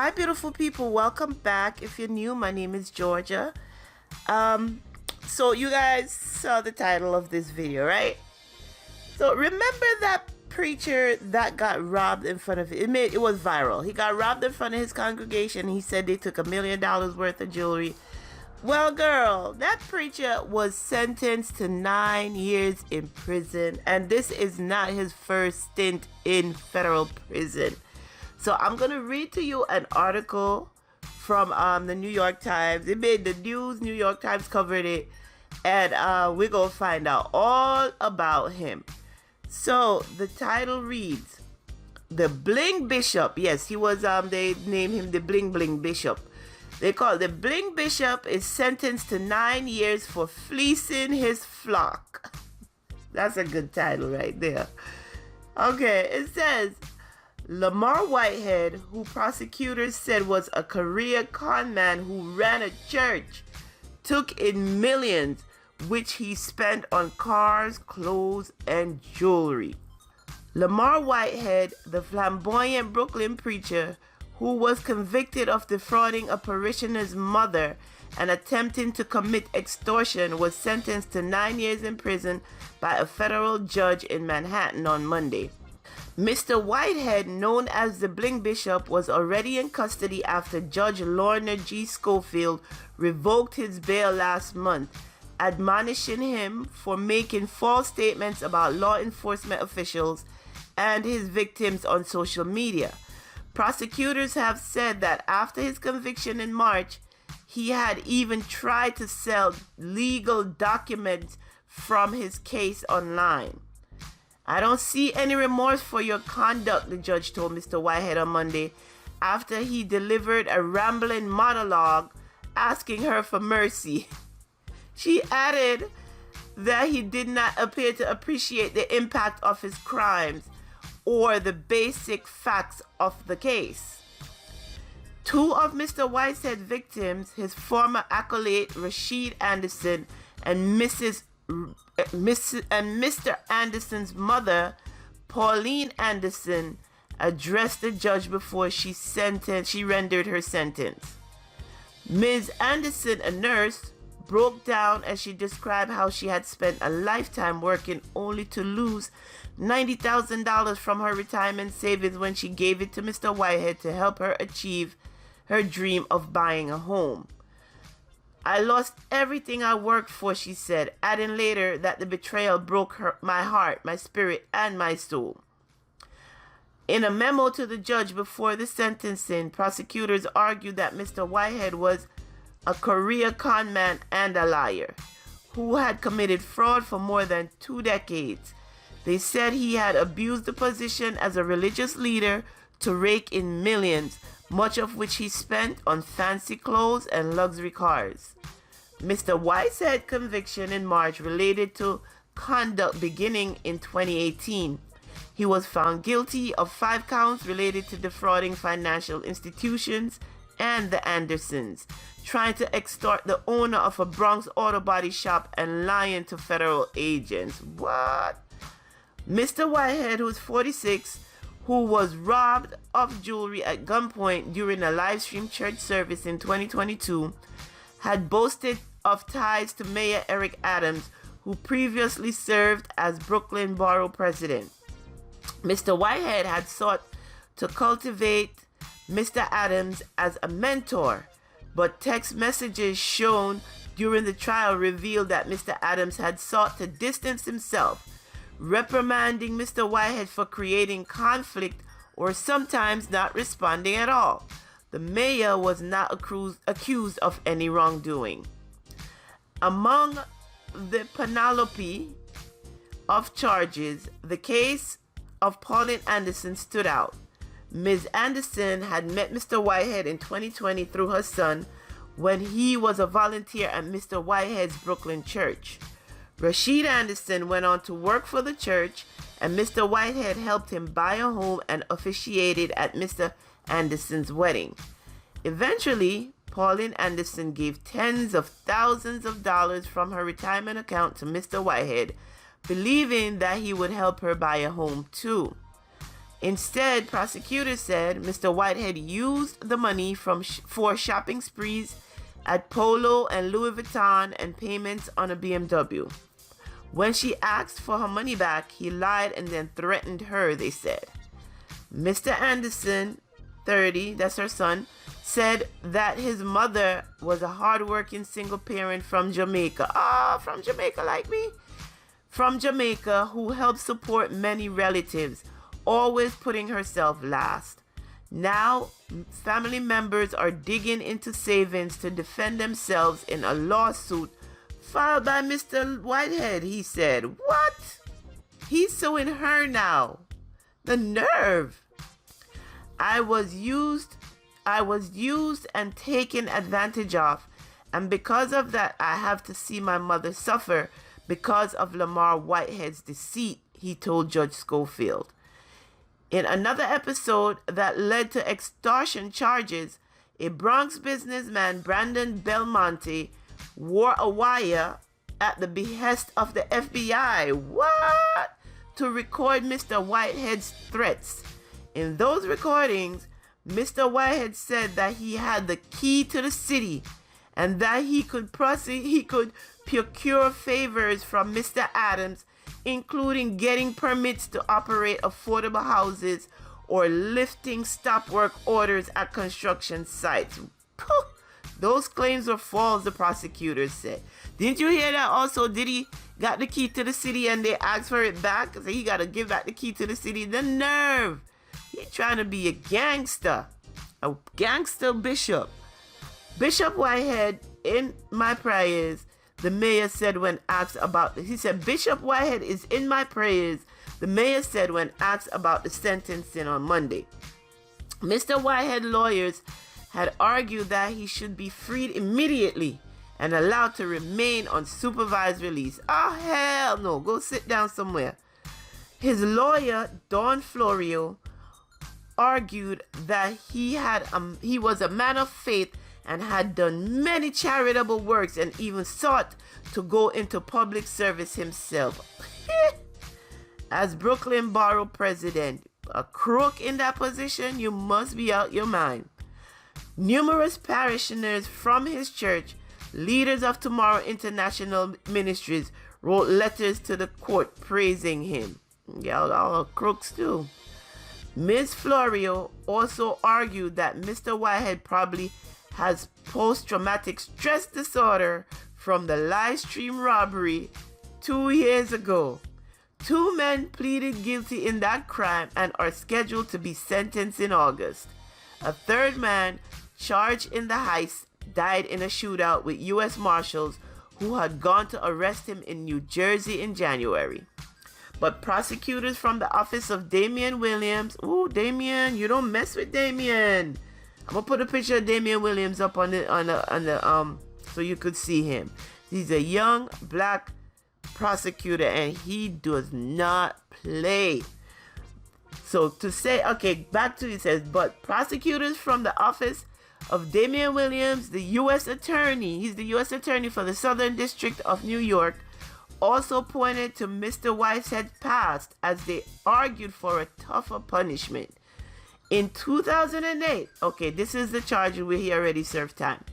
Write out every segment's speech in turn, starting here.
Hi, beautiful people. Welcome back. If you're new, my name is Georgia. So you guys saw the title of this video, right? So remember that preacher that got robbed in front of it was viral. He got robbed in front of his congregation. He said they took $1 million worth of jewelry. Well, girl, that preacher was sentenced to 9 years in prison, and this is not his first stint in federal prison. So I'm going to read to you an article from the New York Times. It made the news. New York Times covered it. And we're going to find out all about him. So the title reads, The Bling Bishop. Yes, he was, they named him the Bling Bishop. They call it the Bling Bishop is sentenced to 9 years for fleecing his flock. That's a good title right there. Okay, it says, Lamor Whitehead, who prosecutors said was a career con man who ran a church, took in millions, which he spent on cars, clothes, and jewelry. Lamor Whitehead, the flamboyant Brooklyn preacher, who was convicted of defrauding a parishioner's mother and attempting to commit extortion, was sentenced to 9 years in prison by a federal judge in Manhattan on Monday. Mr. Whitehead, known as the Bling Bishop, was already in custody after Judge Lorna G. Schofield revoked his bail last month, admonishing him for making false statements about law enforcement officials and his victims on social media. Prosecutors have said that after his conviction in March, he had even tried to sell legal documents from his case online. I don't see any remorse for your conduct, the judge told Mr. Whitehead on Monday after he delivered a rambling monologue asking her for mercy. She added that he did not appear to appreciate the impact of his crimes or the basic facts of the case. Two of Mr. Whitehead's victims, his former acolyte Rashid Anderson and Mr. Anderson's mother, Pauline Anderson, addressed the judge before she rendered her sentence. Ms. Anderson, a nurse, broke down as she described how she had spent a lifetime working only to lose $90,000 from her retirement savings when she gave it to Mr. Whitehead to help her achieve her dream of buying a home. I lost everything I worked for, she said, adding later that the betrayal broke my heart, my spirit, and my soul. In a memo to the judge before the sentencing, prosecutors argued that Mr. Whitehead was a career con man and a liar who had committed fraud for more than 2 decades. They said he had abused the position as a religious leader to rake in millions, much of which he spent on fancy clothes and luxury cars. Mr. Whitehead's conviction in March related to conduct beginning in 2018. He was found guilty of 5 counts related to defrauding financial institutions and the Andersons, trying to extort the owner of a Bronx auto body shop and lying to federal agents. What? Mr. Whitehead, who is 46, who was robbed of jewelry at gunpoint during a live stream church service in 2022, had boasted of ties to Mayor Eric Adams, who previously served as Brooklyn Borough President. Mr. Whitehead had sought to cultivate Mr. Adams as a mentor, but text messages shown during the trial revealed that Mr. Adams had sought to distance himself, reprimanding Mr. Whitehead for creating conflict or sometimes not responding at all. The mayor was not accused of any wrongdoing. Among the panoply of charges, the case of Pauline Anderson stood out. Ms. Anderson had met Mr. Whitehead in 2020 through her son when he was a volunteer at Mr. Whitehead's Brooklyn church. Rashid Anderson went on to work for the church, and Mr. Whitehead helped him buy a home and officiated at Mr. Anderson's wedding. Eventually, Pauline Anderson gave tens of thousands of dollars from her retirement account to Mr. Whitehead, believing that he would help her buy a home too. Instead, prosecutors said Mr. Whitehead used the money for shopping sprees at Polo and Louis Vuitton and payments on a BMW. When she asked for her money back, he lied and then threatened her, they said. Mr. Anderson, 30, that's her son, said that his mother was a hardworking single parent from Jamaica. From Jamaica like me? From Jamaica, who helped support many relatives, always putting herself last. Now, family members are digging into savings to defend themselves in a lawsuit filed by Mr. Whitehead, he said. What? He's suing her now. The nerve. I was used and taken advantage of, and because of that, I have to see my mother suffer because of Lamor Whitehead's deceit, he told Judge Schofield. In another episode that led to extortion charges, a Bronx businessman, Brandon Belmonte, wore a wire at the behest of the FBI. What? To record Mr. Whitehead's threats. In those recordings, Mr. Whitehead said that he had the key to the city and that he could procure favors from Mr. Adams, including getting permits to operate affordable houses or lifting stop work orders at construction sites. Those claims were false, the prosecutors said. Didn't you hear that also? Did he got the key to the city and they asked for it back? So he got to give back the key to the city. The nerve. He trying to be a gangster bishop. Bishop Whitehead, in my prayers, the mayor said when asked about this. He said, Bishop Whitehead is in my prayers, the mayor said when asked about the sentencing on Monday. Mr. Whitehead lawyers had argued that he should be freed immediately and allowed to remain on supervised release. Oh, hell no. Go sit down somewhere. His lawyer, Don Florio, argued that he was a man of faith and had done many charitable works and even sought to go into public service himself. As Brooklyn Borough president, a crook in that position, you must be out your mind. Numerous parishioners from his church, leaders of Tomorrow International Ministries, wrote letters to the court praising him. Yeah, all crooks too. Ms. Florio also argued that Mr. Whitehead probably has post-traumatic stress disorder from the live stream robbery 2 years ago. 2 men pleaded guilty in that crime and are scheduled to be sentenced in August. A 3rd man charged in the heist died in a shootout with U.S. Marshals who had gone to arrest him in New Jersey in January. But prosecutors from the office of Damian Williams, Damian, you don't mess with Damian. I'm gonna put a picture of Damian Williams up on the so you could see him. He's a young black prosecutor and he does not play. So to say, okay, back to it says, but prosecutors from the office of Damian Williams, the U.S. attorney, he's the U.S. attorney for the Southern District of New York, also pointed to Mr. Whitehead's past as they argued for a tougher punishment. In 2008, okay, this is the charge where he already served time.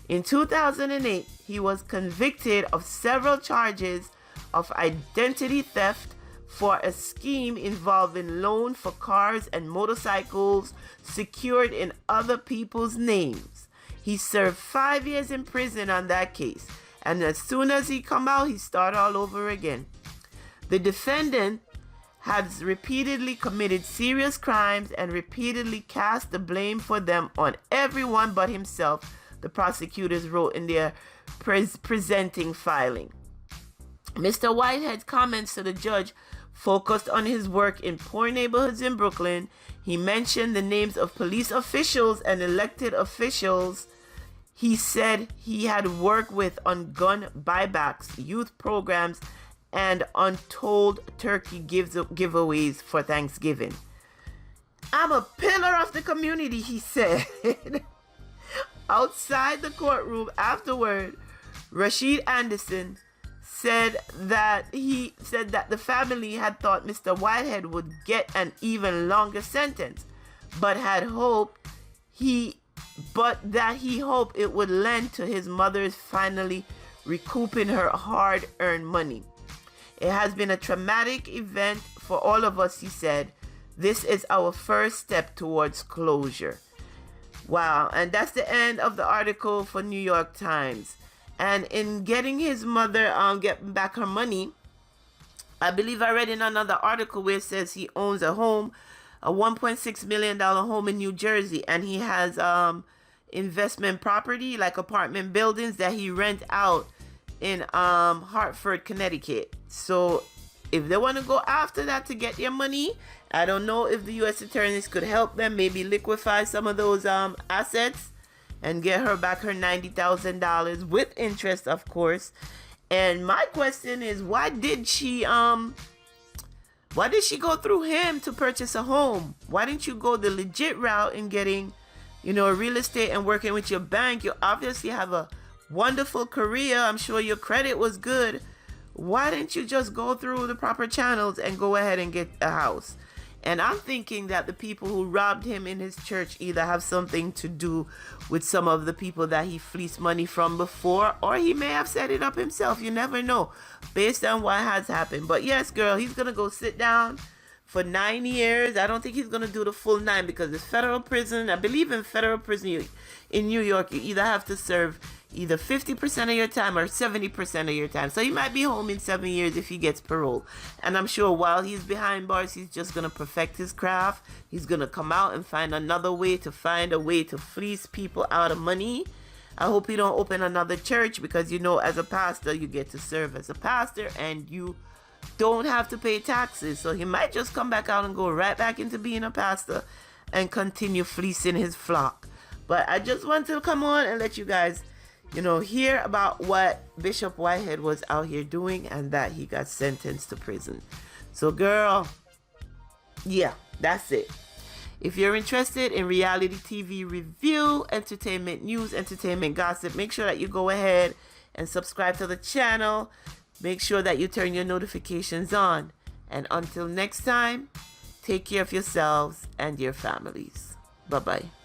In 2008, he was convicted of several charges of identity theft for a scheme involving loan for cars and motorcycles secured in other people's names. He served 5 years in prison on that case, and as soon as he come out, he start all over again. The defendant has repeatedly committed serious crimes and repeatedly cast the blame for them on everyone but himself, the prosecutors wrote in their presenting filing. Mr. Whitehead's comments to the judge focused on his work in poor neighborhoods in Brooklyn. He mentioned the names of police officials and elected officials he said he had worked with on gun buybacks, youth programs, and untold turkey giveaways for Thanksgiving. I'm a pillar of the community, he said. Outside the courtroom afterward, Rashid Anderson said that the family had thought Mr. Whitehead would get an even longer sentence, but that he hoped it would lend to his mother's finally recouping her hard-earned money. It has been a traumatic event for all of us, he said. This is our first step towards closure. Wow, and that's the end of the article for New York Times. And in getting his mother getting back her money, I believe I read in another article where it says he owns a home, a $1.6 million home in New Jersey, and he has investment property like apartment buildings that he rent out in Hartford, Connecticut. So if they want to go after that to get their money, I don't know if the U.S. attorneys could help them, maybe liquefy some of those assets and get her back her $90,000 with interest, of course. And my question is, why did she go through him to purchase a home? Why didn't you go the legit route in getting, real estate and working with your bank? You obviously have a wonderful career. I'm sure your credit was good. Why didn't you just go through the proper channels and go ahead and get a house? And I'm thinking that the people who robbed him in his church either have something to do with some of the people that he fleeced money from before, or he may have set it up himself. You never know, based on what has happened. But yes, girl, he's going to go sit down for 9 years. I don't think he's going to do the full 9 because it's federal prison. I believe in federal prison in New York, you either have to serve either 50% of your time or 70% of your time. So he might be home in 7 years if he gets parole. And I'm sure while he's behind bars, he's just going to perfect his craft. He's going to come out and find a way to fleece people out of money. I hope you don't open another church because, as a pastor, you get to serve as a pastor and you don't have to pay taxes. So he might just come back out and go right back into being a pastor and continue fleecing his flock. But I just want to come on and let you guys hear about what Bishop Whitehead was out here doing and that he got sentenced to prison. So, girl, yeah, that's it. If you're interested in reality TV review, entertainment news, entertainment gossip, make sure that you go ahead and subscribe to the channel. Make sure that you turn your notifications on. And until next time, take care of yourselves and your families. Bye-bye.